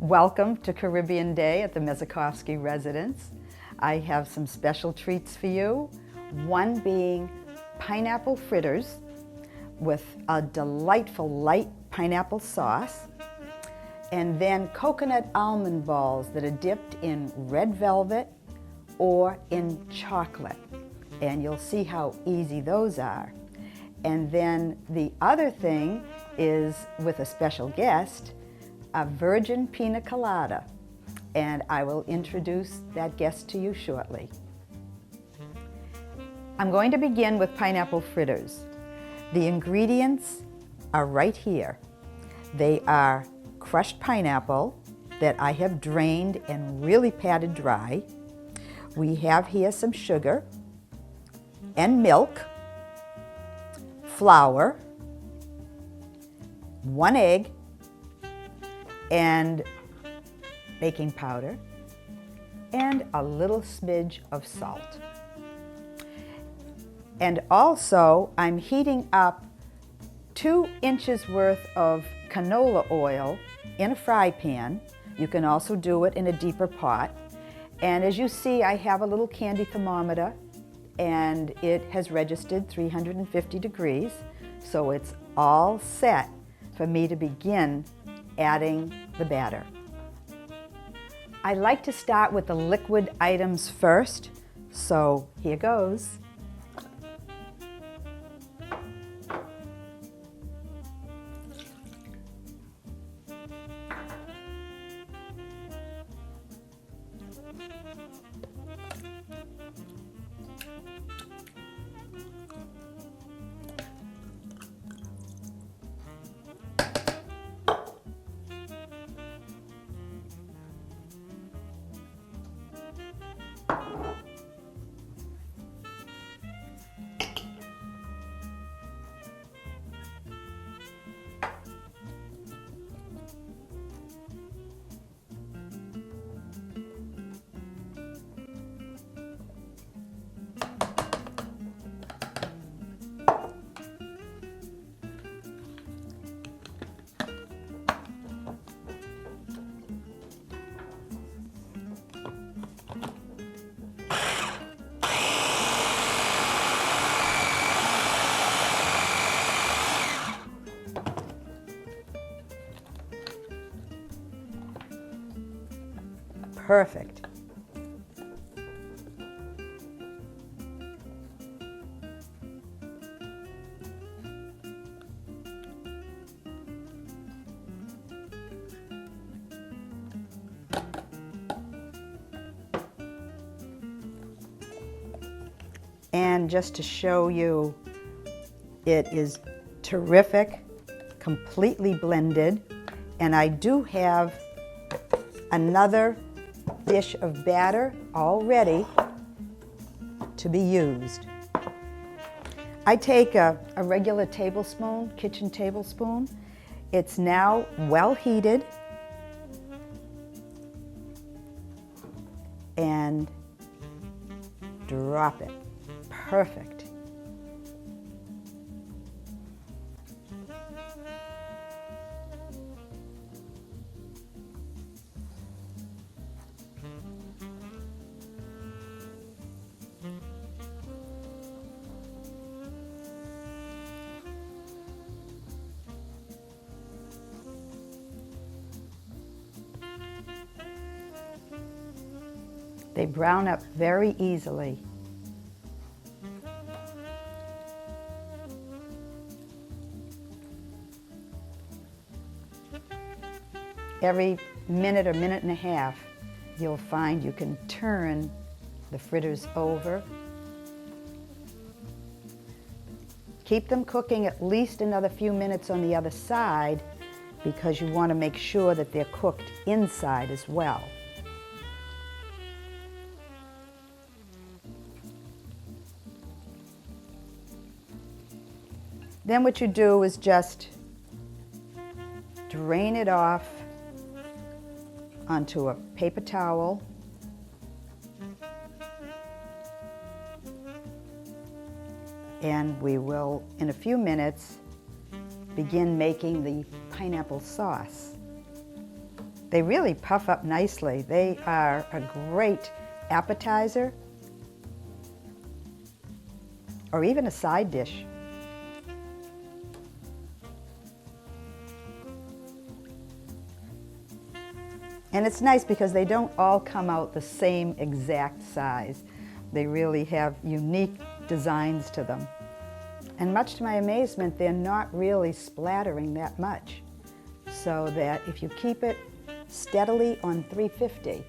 Welcome to Caribbean Day at the Mezikowski residence. I have some special treats for you, one being pineapple fritters with a delightful light pineapple sauce, and then coconut almond balls that are dipped in red velvet or in chocolate. And you'll see how easy those are. And then the other thing is, with a special guest, a Virgin Pina Colada. And I will introduce that guest to you shortly. I'm going to begin with pineapple fritters. The ingredients are right here. They are crushed pineapple that I have drained and really patted dry. We have here some sugar and milk, flour, 1 egg, and baking powder, and a little smidge of salt. And also, I'm heating up 2 inches worth of canola oil in a fry pan. You can also do it in a deeper pot. And as you see, I have a little candy thermometer, and it has registered 350 degrees, so it's all set for me to begin adding the batter. I like to start with the liquid items first, so here goes. Perfect. And just to show you, it is terrific, completely blended, and I do have another dish of batter all ready to be used. I take a regular tablespoon, kitchen tablespoon. It's now well heated, and drop it. Perfect. They brown up very easily. Every minute or minute and a half, you'll find you can turn the fritters over. Keep them cooking at least another few minutes on the other side, because you want to make sure that they're cooked inside as well. Then what you do is just drain it off onto a paper towel. And we will, in a few minutes, begin making the pineapple sauce. They really puff up nicely. They are a great appetizer or even a side dish. And it's nice because they don't all come out the same exact size. They really have unique designs to them. And much to my amazement, they're not really splattering that much. So that if you keep it steadily on 350,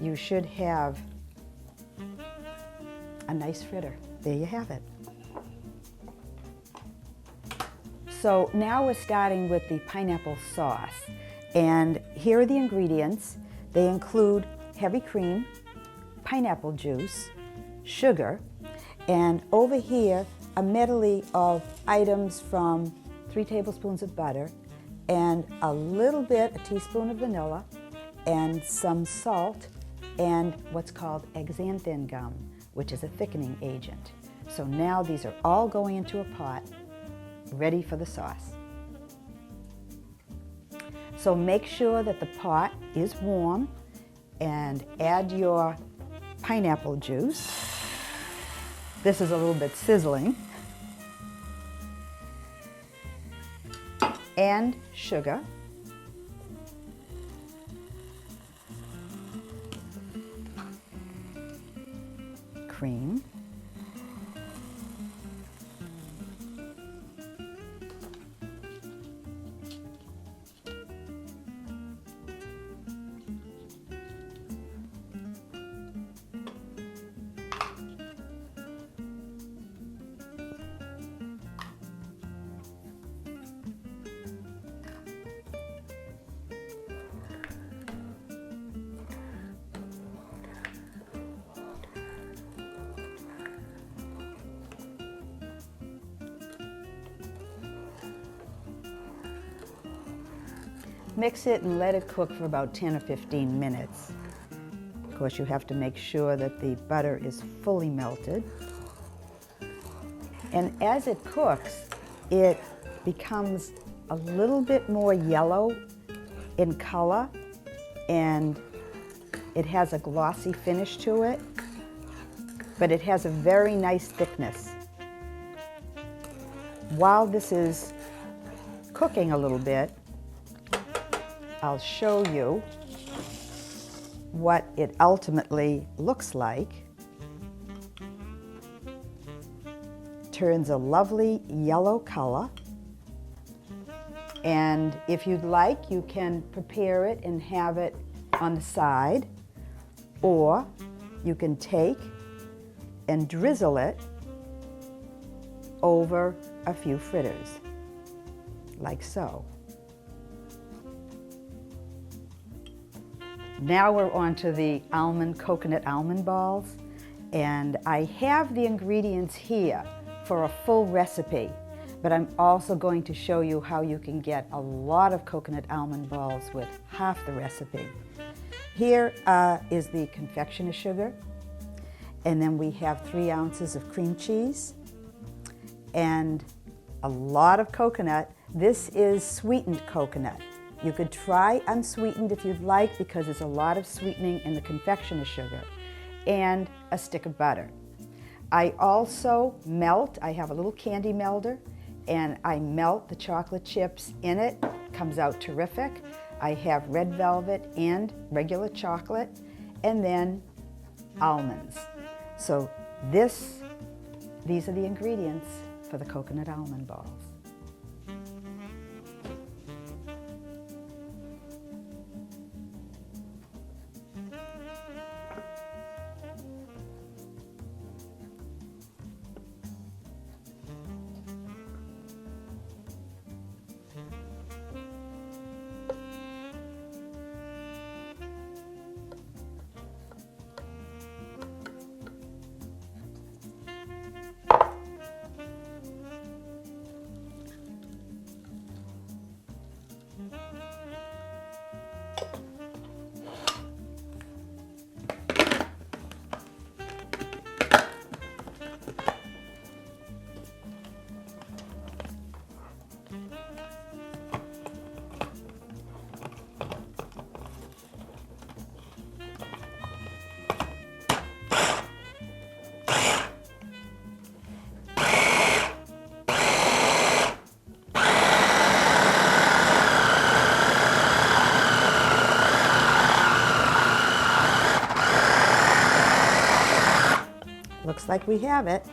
you should have a nice fritter. There you have it. So now we're starting with the pineapple sauce. And here are the ingredients. They include heavy cream, pineapple juice, sugar, and over here a medley of items from 3 tablespoons of butter and a little bit, a teaspoon of vanilla, and some salt, and what's called xanthan gum, which is a thickening agent. So now these are all going into a pot, ready for the sauce. So make sure that the pot is warm and add your pineapple juice. This is a little bit sizzling. And sugar. Cream. Mix it and let it cook for about 10 or 15 minutes. Of course, you have to make sure that the butter is fully melted. And as it cooks, it becomes a little bit more yellow in color, and it has a glossy finish to it, but it has a very nice thickness. While this is cooking a little bit, I'll show you what it ultimately looks like. Turns a lovely yellow color. And if you'd like, you can prepare it and have it on the side, or you can take and drizzle it over a few fritters, like so. Now we're on to the coconut almond balls, and I have the ingredients here for a full recipe, but I'm also going to show you how you can get a lot of coconut almond balls with half the recipe. Here is the confectioner sugar, and then we have 3 ounces of cream cheese and a lot of coconut. This is sweetened coconut. You could try unsweetened if you'd like, because there's a lot of sweetening in the confectioner sugar, and a stick of butter. I also melt, I have a little candy melter, and I melt the chocolate chips in it. Comes out terrific. I have red velvet and regular chocolate, and then almonds. So these are the ingredients for the coconut almond balls. looks like we have it.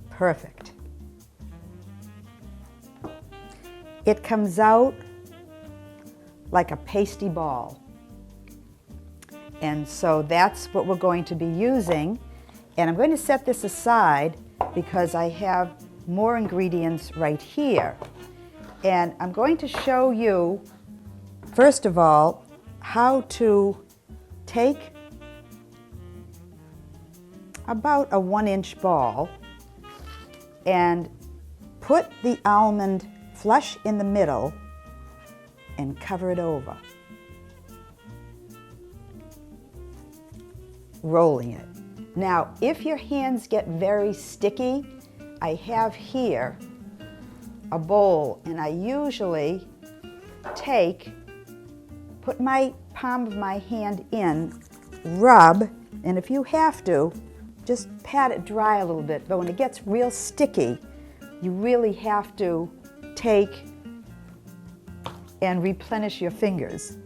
Perfect. It comes out like a pasty ball. And so that's what we're going to be using. And I'm going to set this aside because I have more ingredients right here. And I'm going to show you, first of all, how to take about a 1-inch ball and put the almond flush in the middle and cover it over, rolling it. Now, if your hands get very sticky, I have here a bowl, and I usually put my palm of my hand in, rub, and if you have to, just pat it dry a little bit. But when it gets real sticky, you really have to take and replenish your fingers.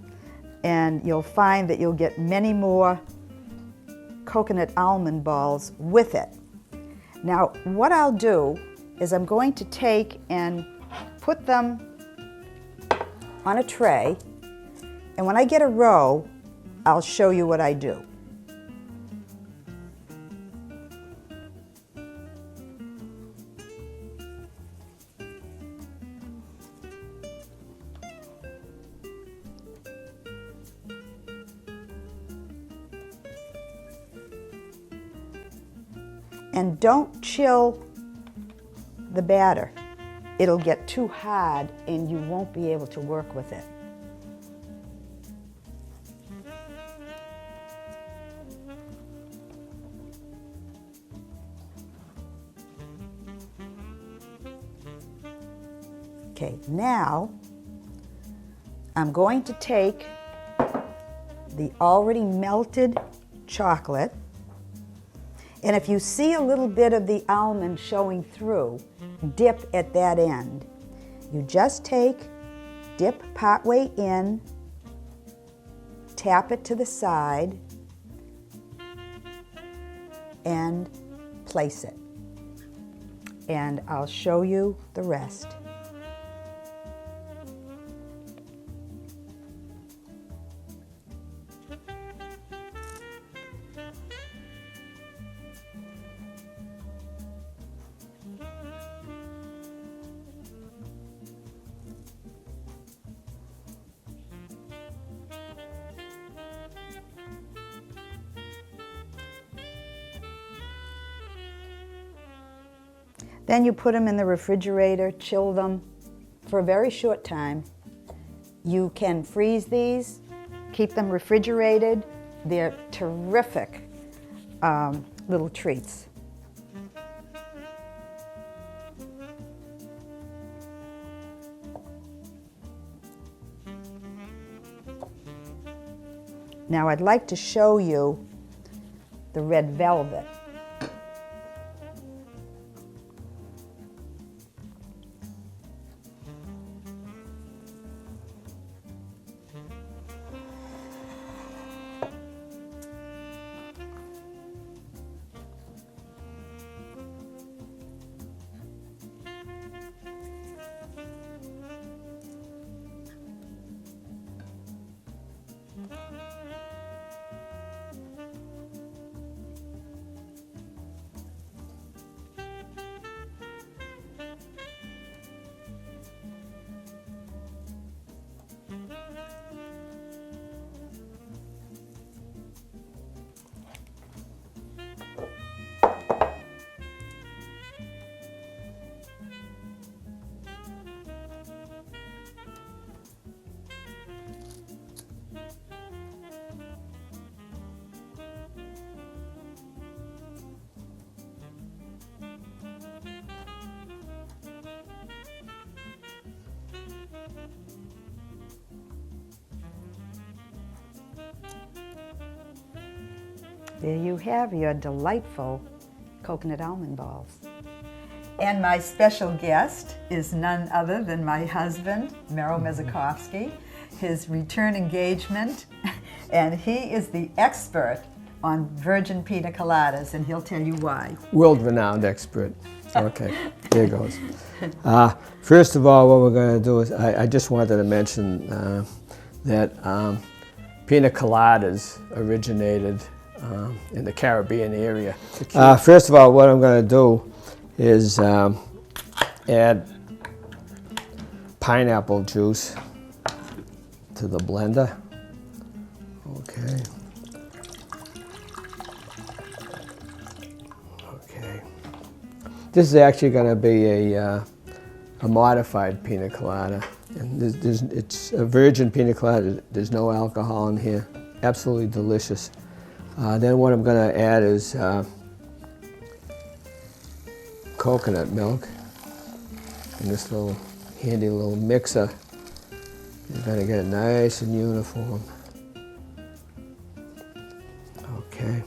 And you'll find that you'll get many more coconut almond balls with it. Now, what I'll do is I'm going to take and put them on a tray, and when I get a row, I'll show you what I do. And don't chill the batter. It'll get too hard and you won't be able to work with it. Okay, now I'm going to take the already melted chocolate, and if you see a little bit of the almond showing through, dip at that end. You just dip partway in, tap it to the side, and place it. And I'll show you the rest. Then you put them in the refrigerator, chill them for a very short time. You can freeze these, keep them refrigerated. They're terrific little treats. Now I'd like to show you the red velvet. There you have your delightful coconut almond balls. And my special guest is none other than my husband, Merrill Mezikowski, his return engagement, and he is the expert on Virgin Pina Coladas, and he'll tell you why. World-renowned expert. Okay, here goes. First of all, what we're going to do is, I just wanted to mention that Pina Coladas originated in the Caribbean area. First of all, what I'm going to do is add pineapple juice to the blender. Okay. Okay. This is actually going to be a modified pina colada. And it's a virgin pina colada. There's no alcohol in here. Absolutely delicious. Then what I'm going to add is coconut milk in this little handy little mixer. You're going to get it nice and uniform. Okay.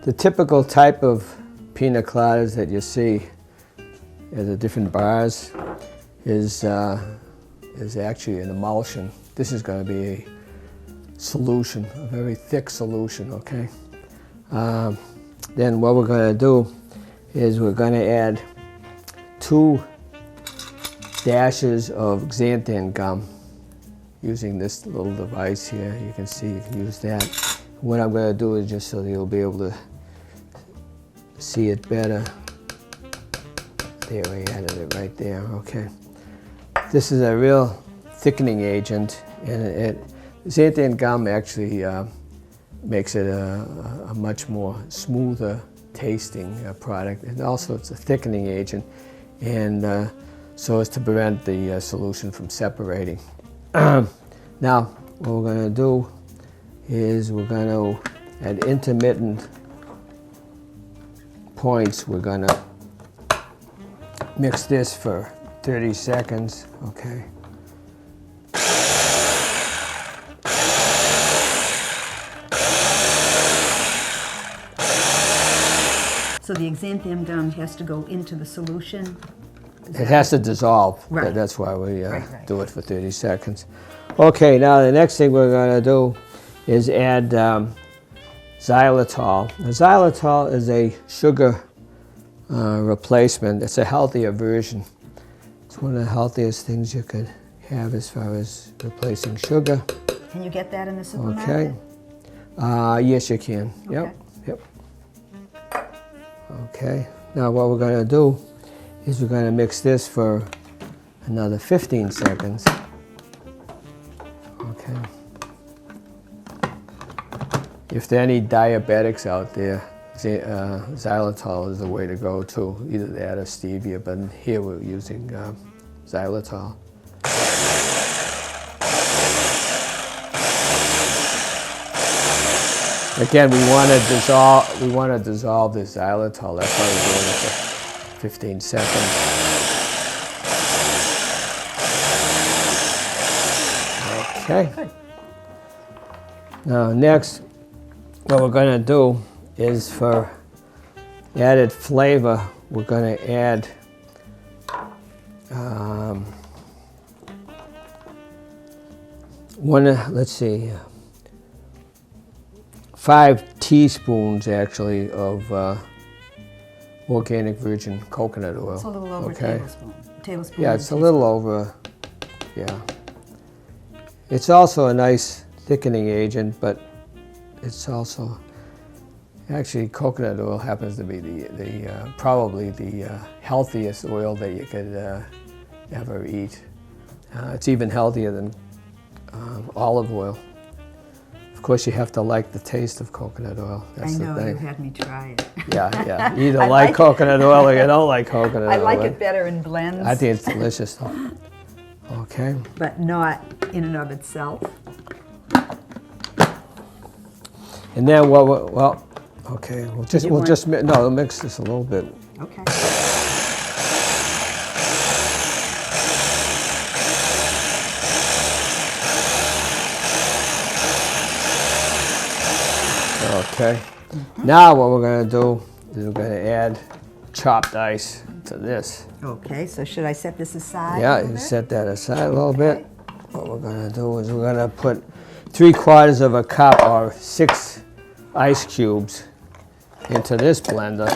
The typical type of pina coladas that you see at the different bars is actually an emulsion. This is going to be a solution, a very thick solution, okay? Then what we're going to do is we're going to add 2 dashes of xanthan gum using this little device here. You can see you can use that. What I'm going to do is just so that you'll be able to see it better. There, we added it right there, okay. This is a real thickening agent, and xanthan gum actually makes it a much more smoother tasting product, and also it's a thickening agent, and so as to prevent the solution from separating. Now, what we're going to do is we're going to, at intermittent points, we're going to mix this for 30 seconds, okay. So the xanthan gum has to go into the solution? It has to dissolve. Right. That's why we Right. do it for 30 seconds. Okay, now the next thing we're going to do is add xylitol. Now, xylitol is a sugar replacement. It's a healthier version. It's one of the healthiest things you could have as far as replacing sugar. Can you get that in the supermarket? Okay. Yes, you can. Yep. Okay. Yep. Okay. Now what we're going to do is we're going to mix this for another 15 seconds. Okay. If there are any diabetics out there, xylitol is the way to go too. Either that or stevia, but here we're using xylitol. Again, we want to dissolve this xylitol. That's why we're doing it for 15 seconds. Okay. Good. Now next, what we're going to do is for added flavor, we're going to add let's see, 5 teaspoons actually of organic virgin coconut oil. It's a little over okay. a tablespoon. Yeah, it's a little over, yeah. It's also a nice thickening agent, but it's also, actually coconut oil happens to be probably the healthiest oil that you could ever eat. It's even healthier than olive oil. Of course, you have to like the taste of coconut oil. That's I know, the thing. you had me try it. Yeah. You either like coconut oil or you don't like coconut oil. I like it better in blends. I think it's delicious though. Okay. But not in and of itself. And then well, okay, we'll mix this a little bit. Okay. Okay. Now what we're going to do is we're going to add chopped ice to this. Okay, so should I set this aside? Yeah, you set that aside a little bit. What we're gonna do is we're gonna put 3/4 of a cup or 6 ice cubes into this blender.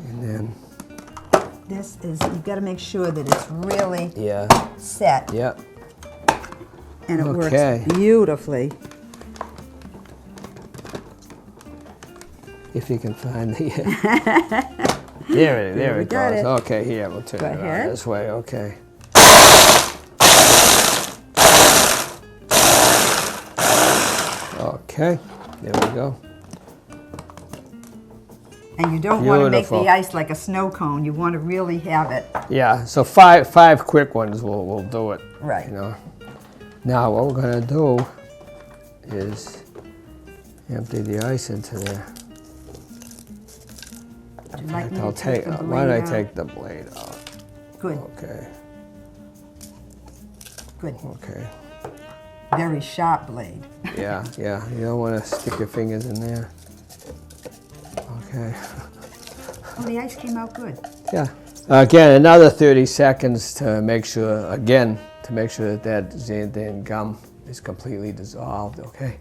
And then This is, you've got to make sure that it's really yeah, set yeah. and it Okay. works beautifully. If you can find the there we it got goes. it. Okay, here we'll turn Go it ahead. on this way. Okay. Okay, there we go. And you don't want to make Beautiful. the ice like a snow cone. You want to really have it. Yeah, so five quick ones will do it. Right. You know. Now what we're gonna do is empty the ice into there. Would you like me I'll to take take. the Why don't I blade out? take the blade out? Good, Okay. good. Okay. Very sharp blade. Yeah, yeah. You don't want to stick your fingers in there. Okay. Oh, the ice came out good. Yeah. Again, another 30 seconds to make sure. Again, to make sure that xanthan gum is completely dissolved. Okay.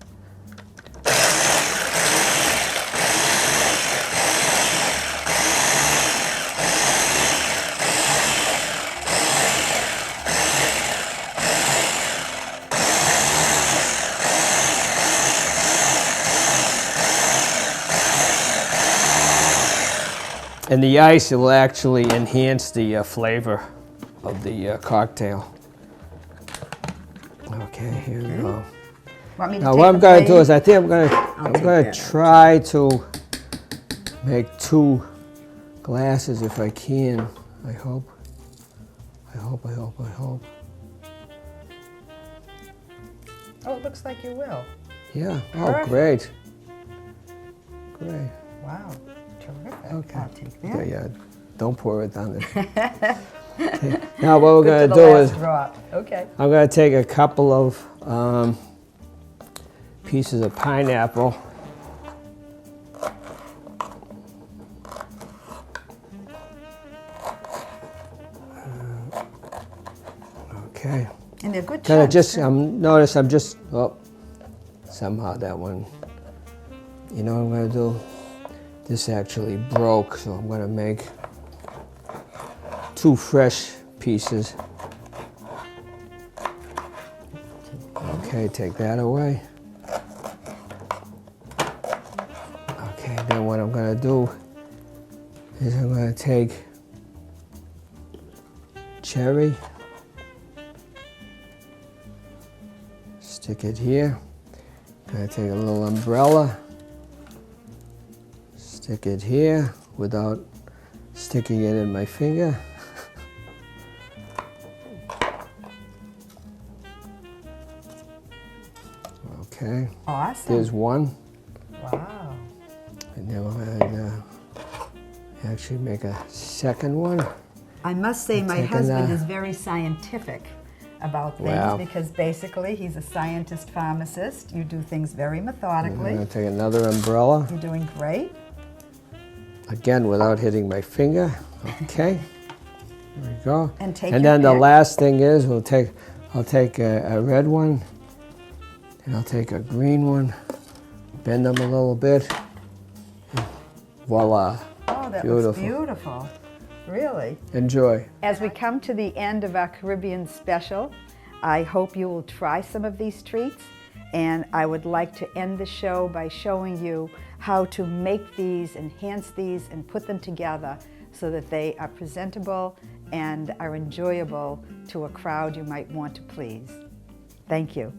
And the ice will actually enhance the flavor of the cocktail. Okay, here we go. Want me to Now take what I'm the going to do blade? is I think I'm take going that. to try to make 2 glasses if I can. I hope. Oh, it looks like you will. Yeah. Oh, Perfect. great. Great. Wow, terrific. Okay. I'll take Yeah, that. yeah. Don't pour it down there. Okay. Now what we're Good going to to the do last is drop. Okay. I'm going to take a couple of pieces of pineapple. Okay. And they're good Kind of chunks, just, too. notice I'm just, oh, somehow that one, you know what I'm going to do? This actually broke, so I'm going to make 2 fresh pieces. Okay, take that away. Okay, then what I'm going to do is I'm going to take cherry, stick it here. Going to take a little umbrella, stick it here without sticking it in my finger. Okay, Awesome. there's one. Wow. And then we're going to actually make a second one. I must say my Taking husband the- is very scientific about things Wow. because basically he's a scientist pharmacist. You do things very I'm methodically. going to take another umbrella, You're doing great. again without hitting my finger. Okay, there we go. And take And your then the pick. last thing is I'll take a red one, and I'll take a green one, bend them a little bit, and voila. Oh, that Beautiful. looks beautiful. Really. Enjoy. As we come to the end of our Caribbean special, I hope you will try some of these treats. And I would like to end the show by showing you how to make these, enhance these, and put them together so that they are presentable and are enjoyable to a crowd you might want to please. Thank you.